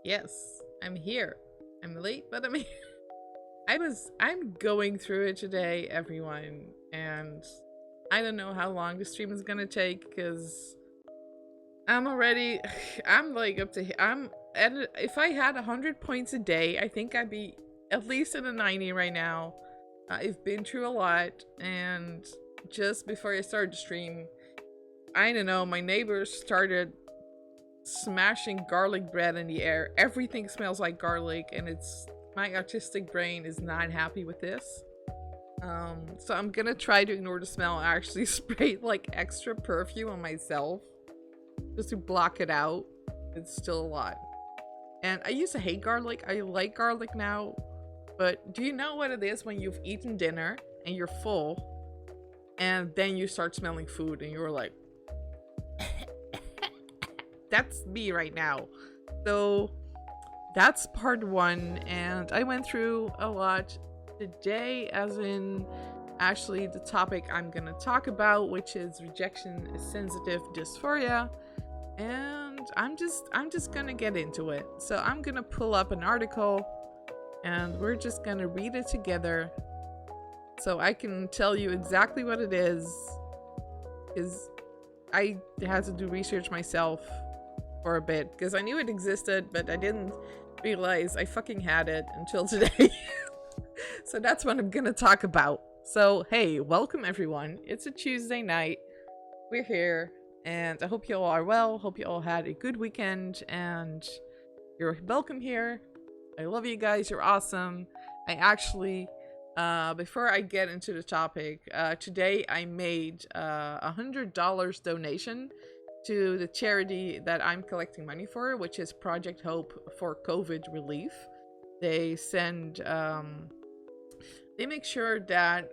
Yes, I'm here. I'm late, but I'm here. I'm going through it today, everyone, and I don't know how long the stream is gonna take because I'm already I'm like up to I'm at if I had 100 points a day, I think I'd be at least at a 90 right now. I've been through a lot, and just before I started the stream, I don't know, my neighbors started smashing garlic bread in the air. Everything smells like garlic, and it's my artistic brain is not happy with this. So I'm gonna try to ignore the smell. I actually sprayed like extra perfume on myself just to block it out. It's still a lot. And I used to hate garlic. I like garlic now. But do you know what it is when you've eaten dinner and you're full and then you start smelling food and you're like, that's me right now. So that's part one, and I went through a lot today, as in actually the topic I'm gonna talk about, which is rejection sensitive dysphoria. And I'm just gonna get into it. So I'm gonna pull up an article and we're just gonna read it together so I can tell you exactly what it is I had to do research myself for a bit because I knew it existed, but I didn't realize I fucking had it until today. So that's what I'm gonna talk about. So hey, welcome everyone. It's a Tuesday night. We're here, and I hope you all are well. Hope you all had a good weekend, and you're welcome here. I love you guys. You're awesome. I actually, before I get into the topic, today I made $100 donation to the charity that I'm collecting money for, which is Project Hope for COVID Relief. They send, they make sure that,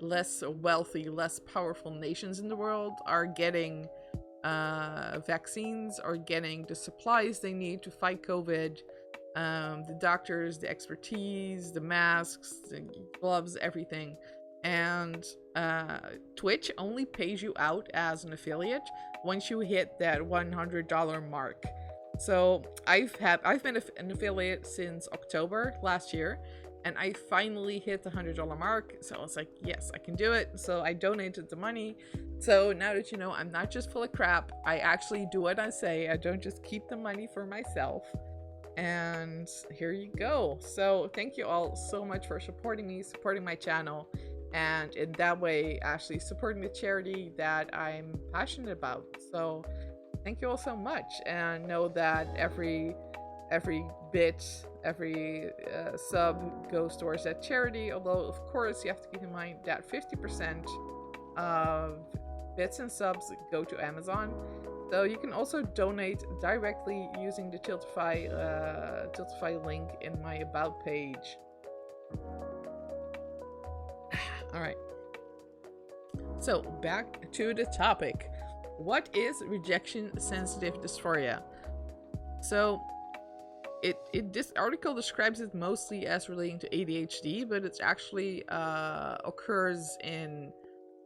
less wealthy, less powerful nations in the world are getting vaccines or getting the supplies they need to fight COVID. The doctors, the expertise, the masks, the gloves, everything. And Twitch only pays you out as an affiliate once you hit that $100 mark. So I've been an affiliate since October last year, and I finally hit the $100 mark. So I was like, yes, I can do it. So I donated the money. So now that you know, I'm not just full of crap. I actually do what I say. I don't just keep the money for myself. And here you go. So thank you all so much for supporting me, supporting my channel, and in that way actually supporting the charity that I'm passionate about. So thank you all so much, and know that every bit, every sub goes towards that charity, although of course you have to keep in mind that 50% of bits and subs go to Amazon. So you can also donate directly using the Tiltify link in my about page. All right. So back to the topic. What is rejection sensitive dysphoria? So this article describes it mostly as relating to ADHD, but it actually occurs in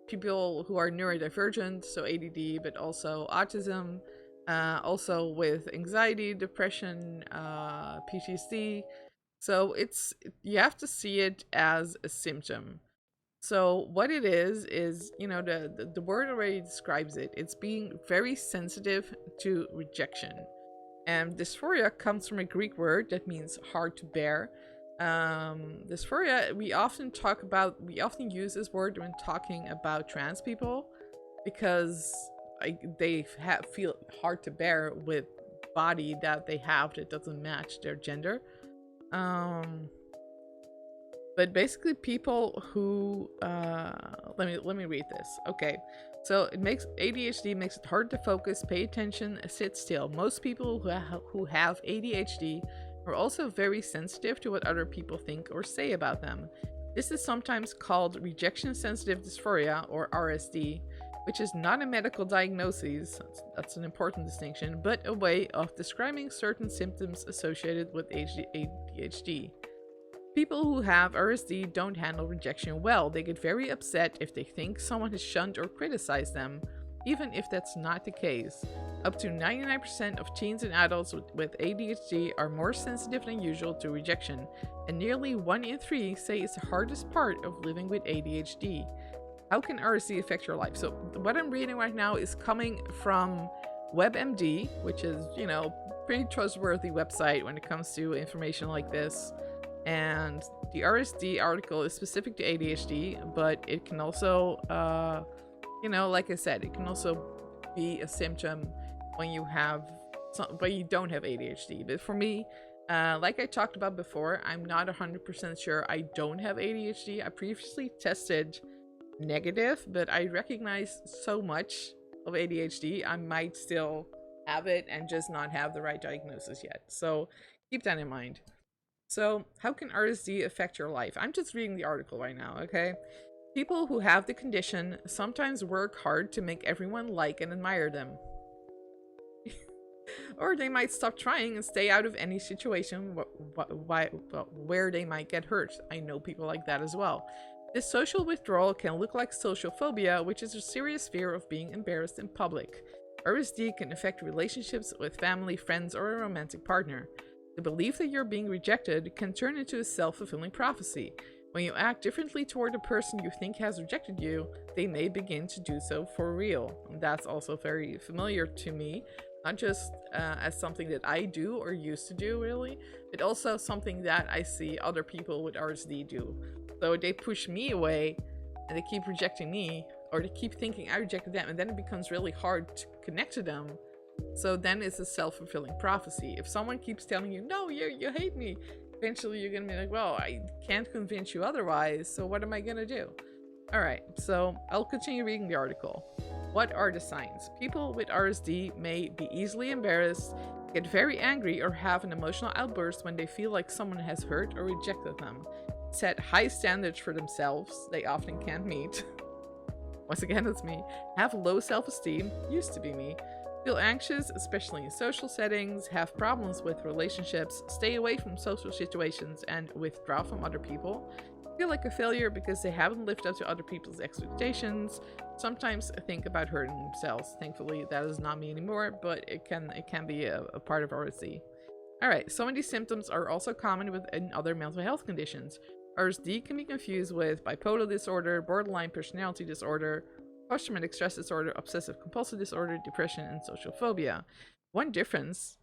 people who are neurodivergent, so ADD, but also autism, also with anxiety, depression, PTSD. So you have to see it as a symptom. So what it is, the word already describes it. It's being very sensitive to rejection. And dysphoria comes from a Greek word that means hard to bear. Dysphoria, we often use this word when talking about trans people because they feel hard to bear with body that they have that doesn't match their gender. But basically people who let me read this. Okay. So ADHD makes it hard to focus, pay attention, sit still. Most people who have ADHD are also very sensitive to what other people think or say about them. This is sometimes called rejection sensitive dysphoria, or RSD, which is not a medical diagnosis, that's an important distinction, but a way of describing certain symptoms associated with ADHD. People who have RSD don't handle rejection well. They get very upset if they think someone has shunned or criticized them. even if that's not the case. Up to 99% of teens and adults with ADHD are more sensitive than usual to rejection, and nearly 1 in 3 say it's the hardest part of living with ADHD. How can RSD affect your life? So what I'm reading right now is coming from WebMD, which is, pretty trustworthy website when it comes to information like this. And the RSD article is specific to ADHD, but it can also, like I said, it can also be a symptom when you don't have ADHD. But for me, like I talked about before, I'm not 100% sure I don't have ADHD. I previously tested negative, but I recognize so much of ADHD, I might still have it and just not have the right diagnosis yet. So keep that in mind. So how can RSD affect your life? I'm just reading the article right now, okay? People who have the condition sometimes work hard to make everyone like and admire them. Or they might stop trying and stay out of any situation where they might get hurt. I know people like that as well. This social withdrawal can look like social phobia, which is a serious fear of being embarrassed in public. RSD can affect relationships with family, friends, or a romantic partner. The belief that you're being rejected can turn into a self-fulfilling prophecy. When you act differently toward the person you think has rejected you, they may begin to do so for real. And that's also very familiar to me, not just as something that I do or used to do, really, but also something that I see other people with RSD do. So they push me away and they keep rejecting me, or they keep thinking I rejected them, and then it becomes really hard to connect to them. So then it's a self-fulfilling prophecy. If someone keeps telling you, no, you hate me, eventually you're gonna be like, well, I can't convince you otherwise, so what am I gonna do? Alright, so I'll continue reading the article. What are the signs? People with RSD may be easily embarrassed, get very angry, or have an emotional outburst when they feel like someone has hurt or rejected them. Set high standards for themselves they often can't meet. Once again, it's me. Have low self-esteem, used to be me. Feel anxious, especially in social settings. Have problems with relationships. Stay away from social situations and withdraw from other people. Feel like a failure because they haven't lived up to other people's expectations. Sometimes think about hurting themselves. Thankfully, that is not me anymore, but it can be a part of RSD. Alright, some of these symptoms are also common within other mental health conditions. RSD can be confused with bipolar disorder, borderline personality disorder, post-traumatic stress disorder, obsessive-compulsive disorder, depression, and social phobia. One difference,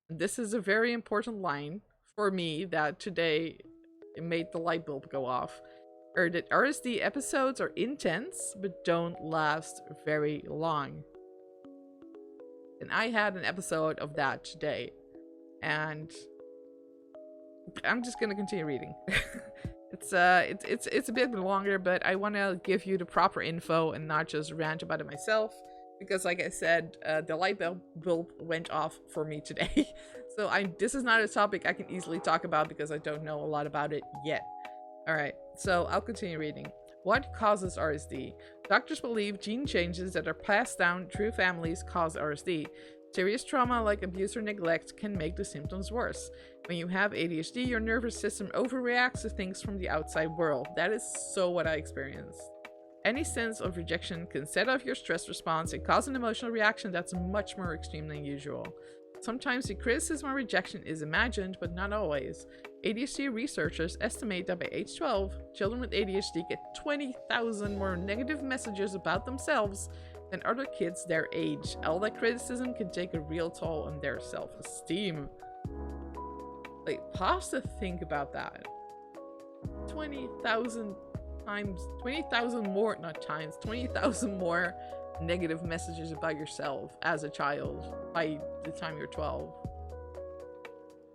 and this is a very important line for me that today it made the light bulb go off, are that RSD episodes are intense but don't last very long. And I had an episode of that today, and I'm just gonna continue reading. It's a bit longer, but I want to give you the proper info and not just rant about it myself, because like I said, the light bulb went off for me today. So this is not a topic I can easily talk about because I don't know a lot about it yet. Alright, so I'll continue reading. What causes RSD? Doctors believe gene changes that are passed down through families cause RSD. Serious trauma like abuse or neglect can make the symptoms worse. When you have ADHD, your nervous system overreacts to things from the outside world. That is so what I experienced. Any sense of rejection can set off your stress response and cause an emotional reaction that's much more extreme than usual. Sometimes the criticism or rejection is imagined, but not always. ADHD researchers estimate that by age 12, children with ADHD get 20,000 more negative messages about themselves than other kids their age. All that criticism can take a real toll on their self-esteem. Like, pause to think about that. 20,000 times, 20,000 more, not times, 20,000 more negative messages about yourself as a child by the time you're 12.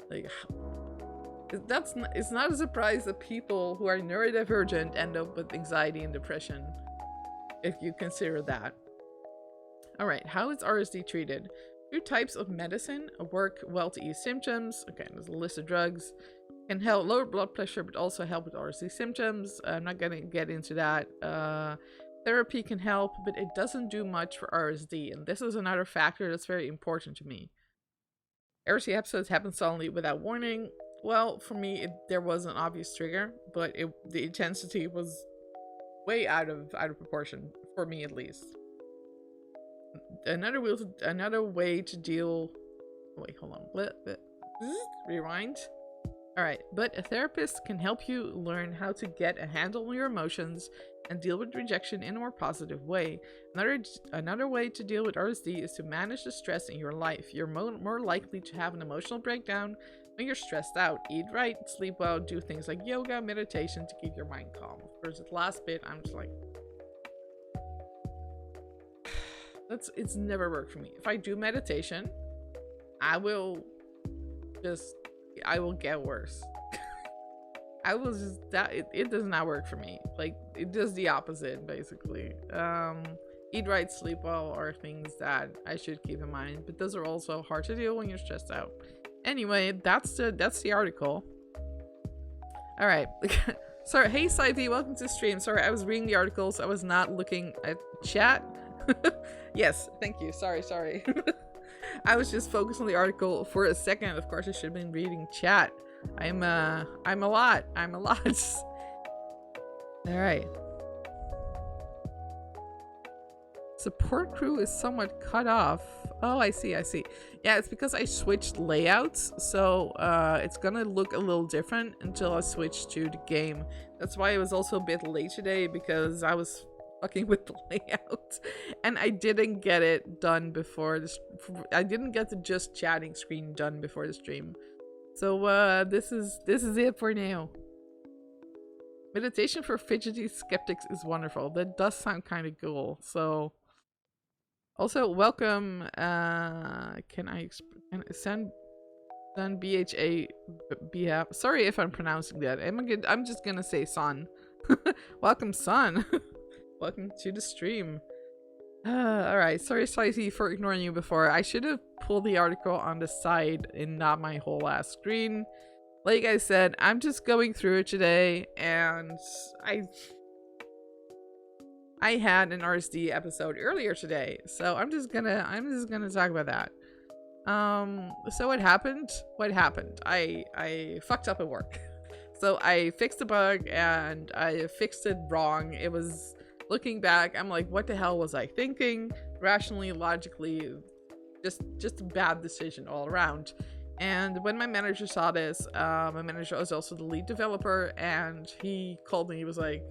Like, it's not a surprise that people who are neurodivergent end up with anxiety and depression, if you consider that. Alright, how is RSD treated? 2 types of medicine work well to ease symptoms. Okay, there's a list of drugs. Can help lower blood pressure, but also help with RSD symptoms. I'm not going to get into that. Therapy can help, but it doesn't do much for RSD. And this is another factor that's very important to me. RSD episodes happen suddenly without warning. Well, for me, there was an obvious trigger, but the intensity was way out of proportion, for me at least. another way to deal. Wait, hold on. Rewind. All right, but a therapist can help you learn how to get a handle on your emotions and deal with rejection in a more positive way. Another way to deal with RSD is to manage the stress in your life. You're more likely to have an emotional breakdown when you're stressed out. Eat right, sleep well, do things like yoga, meditation to keep your mind calm. Of course, the last bit, I'm just like, it's never worked for me. If I do meditation, I will get worse. It does not work for me. Like, it does the opposite, basically. Eat right, sleep well are things that I should keep in mind, but those are also hard to do when you're stressed out. Anyway, that's the article. All right. Sorry, hey Sivy, welcome to the stream. Sorry, I was reading the articles. I was not looking at chat. Yes, thank you. Sorry. I was just focused on the article for a second. Of course, I should have been reading chat. I'm a lot. All right. Support crew is somewhat cut off. Oh, I see. Yeah, it's because I switched layouts, so it's gonna look a little different until I switch to the game. That's why it was also a bit late today, because I was fucking with the layout and I didn't get it done before this. I didn't get the just chatting screen done before the stream. So this is it for now. Meditation for fidgety skeptics is wonderful. That does sound kind of cool. So also welcome. Can I send BHA? Sorry if I'm pronouncing that. I'm just gonna say son. Welcome, son. Welcome to the stream. Alright, sorry Slicey for ignoring you before. I should have pulled the article on the side and not my whole ass screen. Like I said, I'm just going through it today, and I had an RSD episode earlier today, so I'm just gonna talk about that. So what happened? I fucked up at work. So I fixed the bug and I fixed it wrong. It was, looking back, I'm like, what the hell was I thinking? Rationally, logically, just a bad decision all around. And when my manager saw this, my manager was also the lead developer, and he called me. He was like,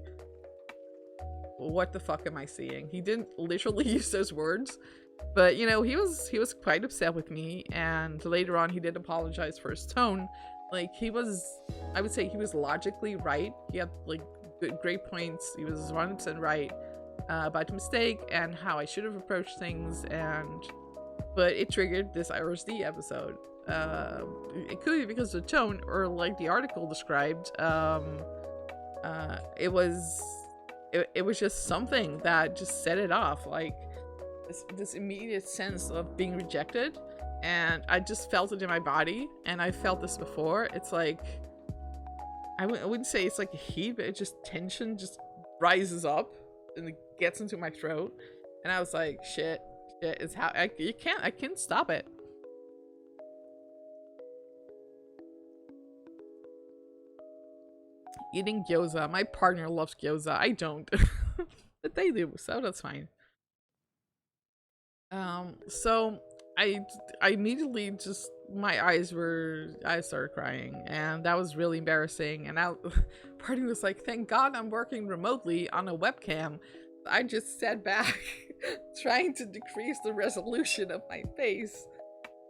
what the fuck am I seeing? He didn't literally use those words, but you know, he was quite upset with me, and later on he did apologize for his tone. Like, I would say he was logically right. He had like great points. He was 100% right about the mistake and how I should have approached things, but it triggered this RSD episode. It could be because of the tone, or like the article described, it was just something that just set it off, like this immediate sense of being rejected, and I just felt it in my body. And I felt this before. It's like, I wouldn't say it's like a heat, but it just, tension just rises up and it gets into my throat, and I was like, shit is how I can't stop it. Eating gyoza. My partner loves gyoza. I don't. But they do, so that's fine. So I immediately just, I started crying, and that was really embarrassing. And party was like, thank God I'm working remotely on a webcam. I just sat back trying to decrease the resolution of my face.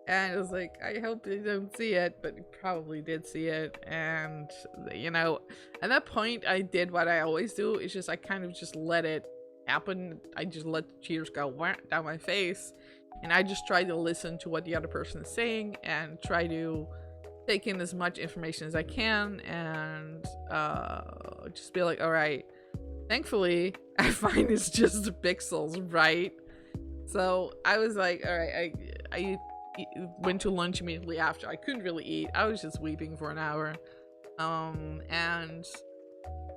And it was like, I hope they don't see it, but it probably did see it. And, you know, at that point, I did what I always do. It's just, I kind of just let it happen. I just let the tears go down my face. And I just try to listen to what the other person is saying and try to take in as much information as I can, and just be like, all right. Thankfully, I find it's just the pixels, right? So I was like, all right, I went to lunch immediately after. I couldn't really eat. I was just weeping for an hour. And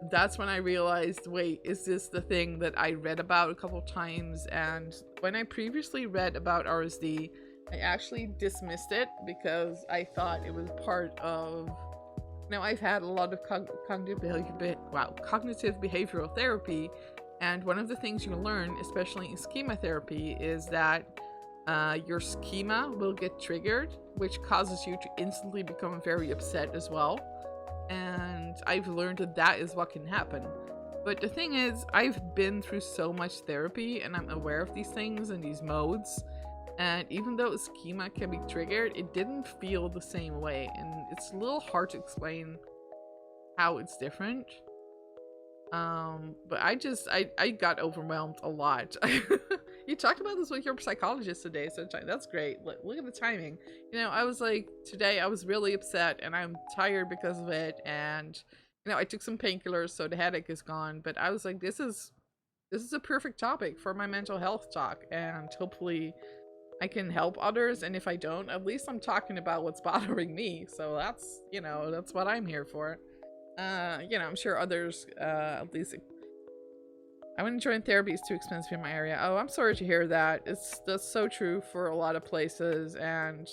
that's when I realized, wait, is this the thing that I read about a couple times? And when I previously read about RSD, I actually dismissed it because I thought it was part of, I've had a lot of cognitive behavioral therapy, And one of the things you learn, especially in schema therapy, is that your schema will get triggered, which causes you to instantly become very upset as well. And I've learned that that is what can happen. But the thing is, I've been through so much therapy and I'm aware of these things and these modes. And even though schema can be triggered, it didn't feel the same way. And it's a little hard to explain how it's different. But I got overwhelmed a lot. You talked about this with your psychologist today, so that's great. Look at the timing. You know, I was like, today I was really upset and I'm tired because of it, and you know, I took some painkillers so the headache is gone, but I was like, this is a perfect topic for my mental health talk, and hopefully I can help others, and if I don't, at least I'm talking about what's bothering me. So that's, you know, that's what I'm here for. You know, I'm sure others, at least, I wouldn't join therapy, it's too expensive in my area. Oh, I'm sorry to hear that. That's so true for a lot of places, and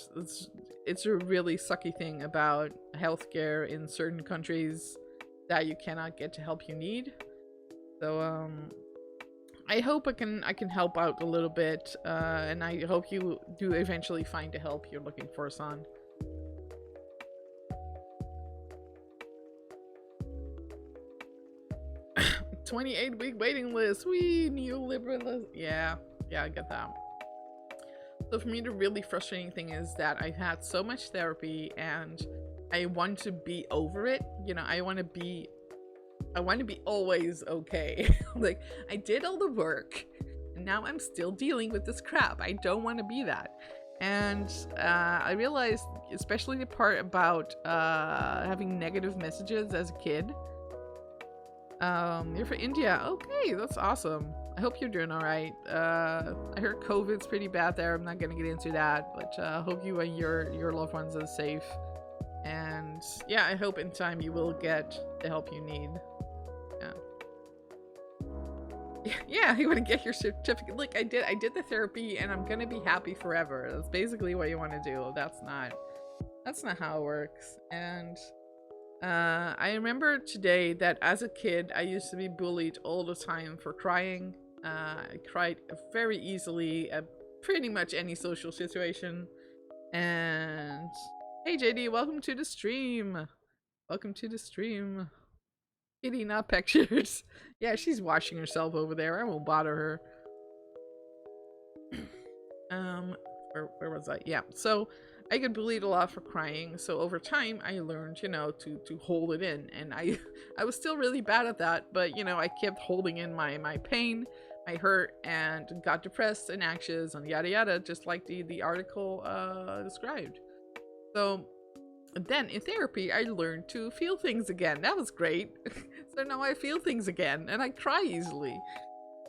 it's a really sucky thing about healthcare in certain countries, that you cannot get the help you need. So, I hope I can help out a little bit, and I hope you do eventually find the help you're looking for, son. 28-week waiting list. We neoliberal. Yeah, I get that. So for me, the really frustrating thing is that I've had so much therapy and I want to be over it. You know, I want to be always okay. Like, I did all the work and now I'm still dealing with this crap. I don't want to be that. And I realized, especially the part about having negative messages as a kid. You're from India. Okay, that's awesome. I hope you're doing all right. I heard COVID's pretty bad there. I'm not gonna get into that, but hope you and your loved ones are safe. And yeah, I hope in time you will get the help you need. Yeah, you want to get your certificate. Look, I did the therapy, and I'm gonna be happy forever. That's basically what you want to do. That's not how it works. And I remember today that as a kid, I used to be bullied all the time for crying. I cried very easily at pretty much any social situation. And hey JD, welcome to the stream. Welcome to the stream. Kitty, not pictures. Yeah, she's washing herself over there. I won't bother her. Where was I? Yeah, so I get bullied a lot for crying, so over time I learned, you know, to hold it in, and I was still really bad at that, but you know, I kept holding in my pain, my hurt, and got depressed and anxious and yada yada, just like the article described. So then in therapy I learned to feel things again. That was great. So now I feel things again and I cry easily.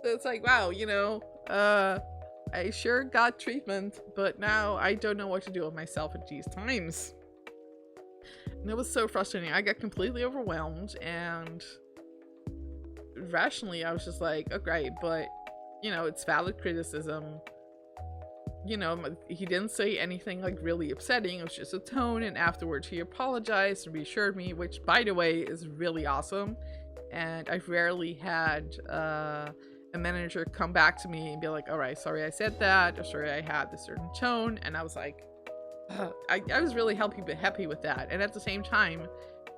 So it's like, wow, you know, I sure got treatment, but now I don't know what to do with myself at these times. And it was so frustrating. I got completely overwhelmed, and rationally I was just like, okay, but you know, it's valid criticism. You know, he didn't say anything like really upsetting. It was just a tone, and afterwards he apologized and reassured me, which by the way is really awesome. And I've rarely had a manager come back to me and be like, all right, sorry I said that, or sorry I had this certain tone. And I was like, I was really happy with that. And at the same time,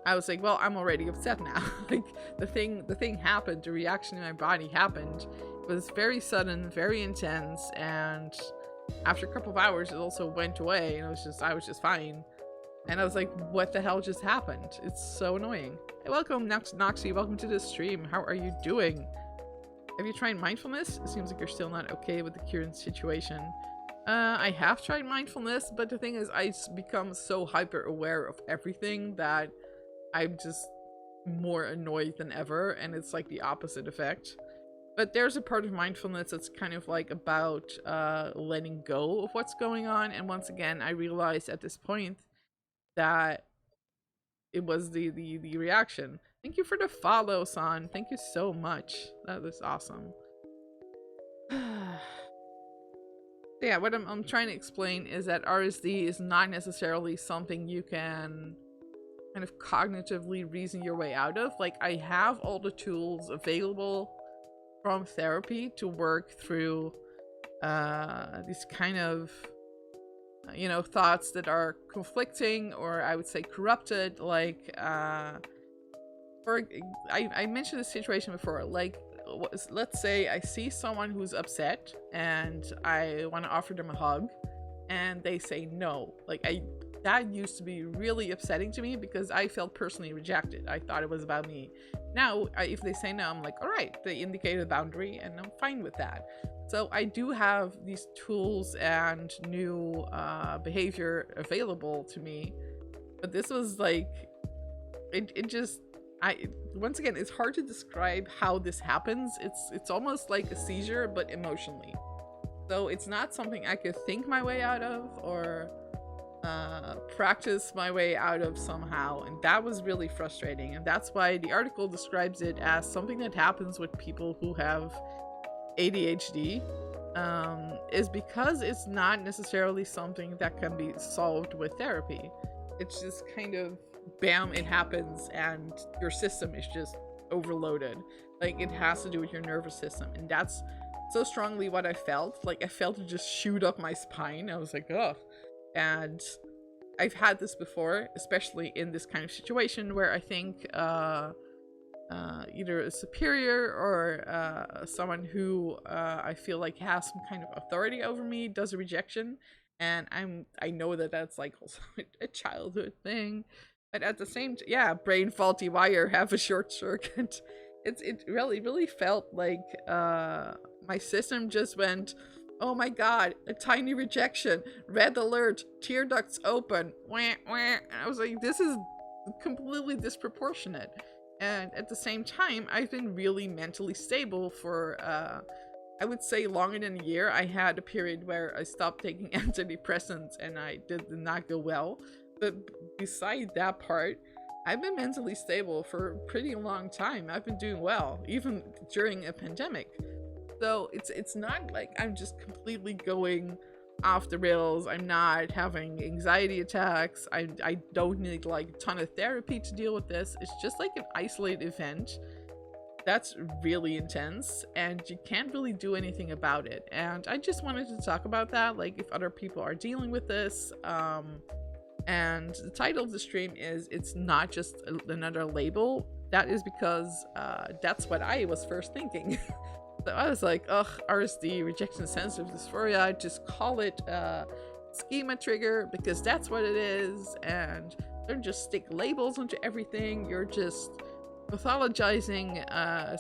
I was like, well, I'm already upset now. Like the thing happened, the reaction in my body happened. It was very sudden, very intense, and after a couple of hours it also went away, and I was just fine. And I was like, what the hell just happened? It's so annoying. Hey, welcome Noxy, welcome to the stream. How are you doing? Have you tried mindfulness? It seems like you're still not okay with the current situation. I have tried mindfulness, but the thing is, I become so hyper aware of everything that I'm just more annoyed than ever, and it's like the opposite effect. But there's a part of mindfulness that's kind of like about letting go of what's going on, and once again, I realized at this point that it was the reaction. Thank you for the follow, San. Thank you so much. That was awesome. Yeah, what I'm trying to explain is that RSD is not necessarily something you can kind of cognitively reason your way out of. Like, I have all the tools available from therapy to work through these kind of thoughts that are conflicting, or I would say corrupted. Like for I mentioned this situation before. Like, let's say I see someone who's upset and I want to offer them a hug, and they say no. Like, that used to be really upsetting to me because I felt personally rejected. I thought it was about me. Now, if they say no, I'm like, all right, they indicated a boundary, and I'm fine with that. So I do have these tools and new behavior available to me, but this was like, it just, once again, it's hard to describe how this happens. It's almost like a seizure, but emotionally. So it's not something I could think my way out of or practice my way out of somehow, and that was really frustrating. And that's why the article describes it as something that happens with people who have ADHD, is because it's not necessarily something that can be solved with therapy. It's just kind of bam, it happens, and your system is just overloaded. Like, it has to do with your nervous system, and that's so strongly what I felt. Like, I felt it just shoot up my spine. I was like, ugh. And I've had this before, especially in this kind of situation where I think either a superior or someone who I feel like has some kind of authority over me does a rejection, and I know that that's like also a childhood thing, but at the same time, brain faulty wire, have a short circuit. It really felt like my system just went, oh my god, a tiny rejection, red alert, tear ducts open, wah, wah. And I was like, this is completely disproportionate. And at the same time, I've been really mentally stable for, I would say, longer than a year. I had a period where I stopped taking antidepressants and I did not go well. But beside that part, I've been mentally stable for a pretty long time. I've been doing well, even during a pandemic. So it's not like I'm just completely going off the rails. I'm not having anxiety attacks. I don't need like a ton of therapy to deal with this. It's just like an isolated event that's really intense, and you can't really do anything about it. And I just wanted to talk about that, like if other people are dealing with this. And the title of the stream is "It's Not Just Another Label." That is because that's what I was first thinking. So I was like, ugh, RSD, rejection sensitive dysphoria, just call it schema trigger, because that's what it is, and don't just stick labels onto everything. You're just pathologizing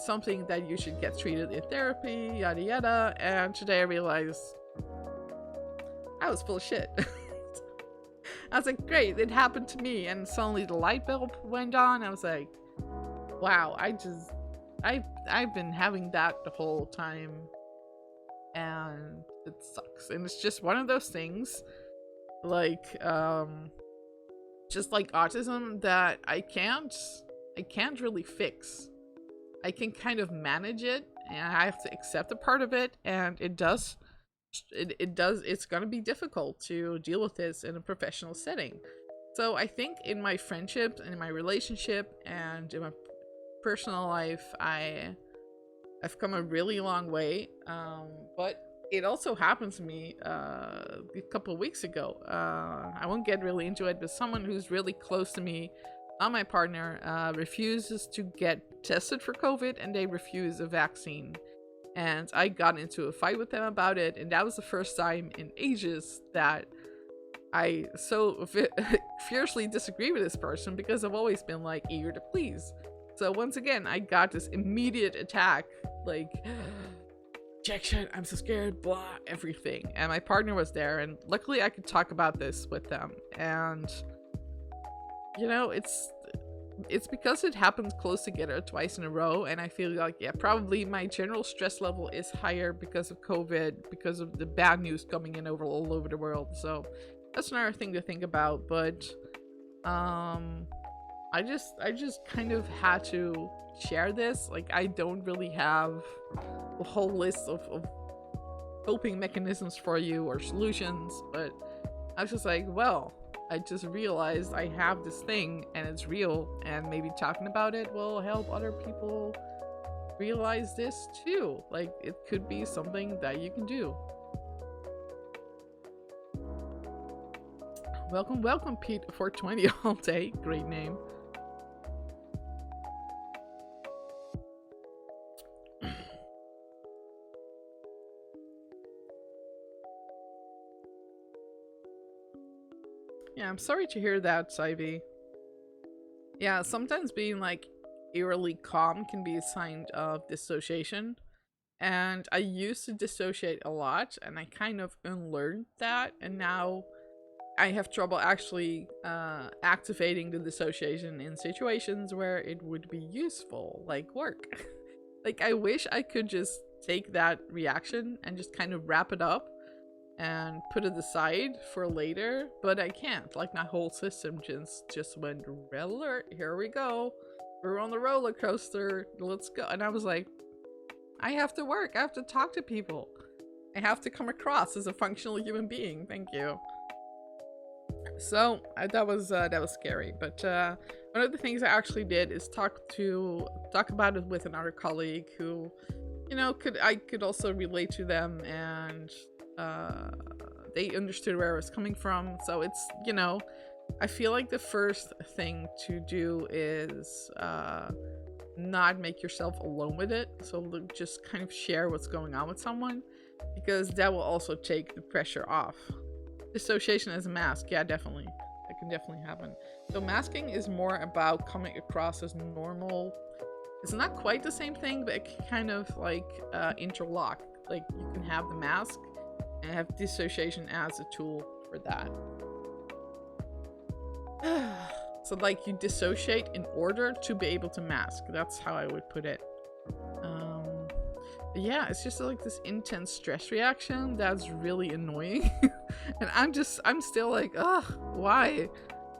something that you should get treated in therapy, yada yada. And today I realized I was full of shit. I was like, great, it happened to me, and suddenly the light bulb went on. I was like, wow, I've been having that the whole time, and it sucks. And it's just one of those things, like just like autism, that I can't really fix. I can kind of manage it, and I have to accept a part of it, and it's gonna be difficult to deal with this in a professional setting. So I think in my friendships and in my relationship and in my personal life, I've come a really long way, but it also happened to me a couple of weeks ago. I won't get really into it, but someone who's really close to me, not my partner, refuses to get tested for COVID, and they refuse a vaccine. And I got into a fight with them about it, and that was the first time in ages that I so fiercely disagree with this person, because I've always been like eager to please. So once again, I got this immediate attack, like, rejection, I'm so scared, blah, everything. And my partner was there, and luckily I could talk about this with them. And, you know, it's because it happened close together twice in a row, and I feel like, yeah, probably my general stress level is higher because of COVID, because of the bad news coming in all over the world. So that's another thing to think about. But I just kind of had to share this. Like, I don't really have a whole list of coping mechanisms for you or solutions, but I was just like, well, I just realized I have this thing and it's real, and maybe talking about it will help other people realize this too. Like, it could be something that you can do. Welcome, welcome, Pete 420 all day. Great name. Yeah, I'm sorry to hear that, Ivy. Yeah, sometimes being like eerily calm can be a sign of dissociation. And I used to dissociate a lot, and I kind of unlearned that, and now I have trouble actually activating the dissociation in situations where it would be useful, like work. Like, I wish I could just take that reaction and just kind of wrap it up and put it aside for later, but I can't. Like, my whole system just went red alert. Here we go. We're on the roller coaster. Let's go. And I was like, I have to work. I have to talk to people. I have to come across as a functional human being. Thank you. So that was scary. But one of the things I actually did is talk about it with another colleague who, you know, I could also relate to them, and they understood where I was coming from. So it's, you know, I feel like the first thing to do is not make yourself alone with it. So just kind of share what's going on with someone, because that will also take the pressure off. Dissociation as a mask, yeah, definitely. That can definitely happen. So masking is more about coming across as normal. It's not quite the same thing, but it can kind of like interlock. Like, you can have the mask and have dissociation as a tool for that. So like, you dissociate in order to be able to mask. That's how I would put it. Yeah, it's just like this intense stress reaction that's really annoying. And I'm still like, ugh, why?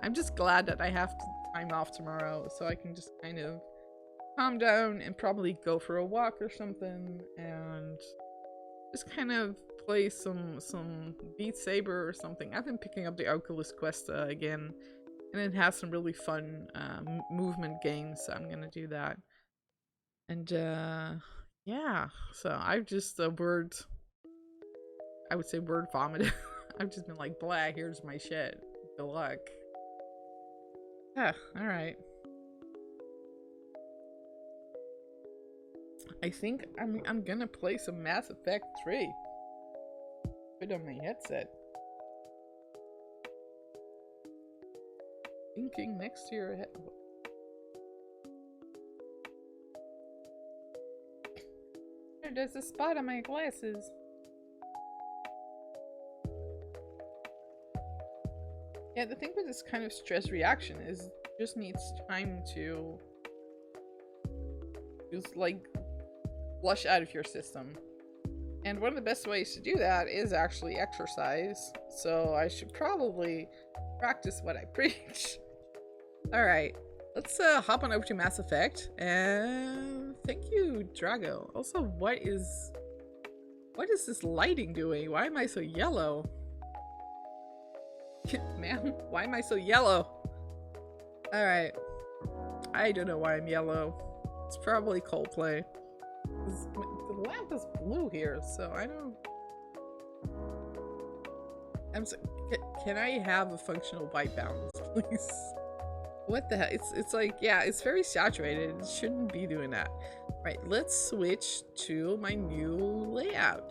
I'm just glad that I have time off tomorrow, so I can just kind of calm down and probably go for a walk or something, and just kind of play some Beat Saber or something. I've been picking up the Oculus Quest again, and it has some really fun movement games, so I'm gonna do that. And yeah, so I've just word vomited. I've just been like, blah, here's my shit. Good luck. Yeah, alright. I think I'm gonna play some Mass Effect 3. Put on my headset. Thinking next to your head. There's a spot on my glasses. Yeah, the thing with this kind of stress reaction is it just needs time to just like flush out of your system. And one of the best ways to do that is actually exercise. So I should probably practice what I preach. Alright, let's hop on over to Mass Effect. And thank you, Drago. Also, what is this lighting doing? Why am I so yellow? Man, why am I so yellow? Alright. I don't know why I'm yellow. It's probably Coldplay. The lamp is blue here, so I don't... Can I have a functional white balance, please? What the heck? It's like, yeah, it's very saturated. It shouldn't be doing that. Right, let's switch to my new layout.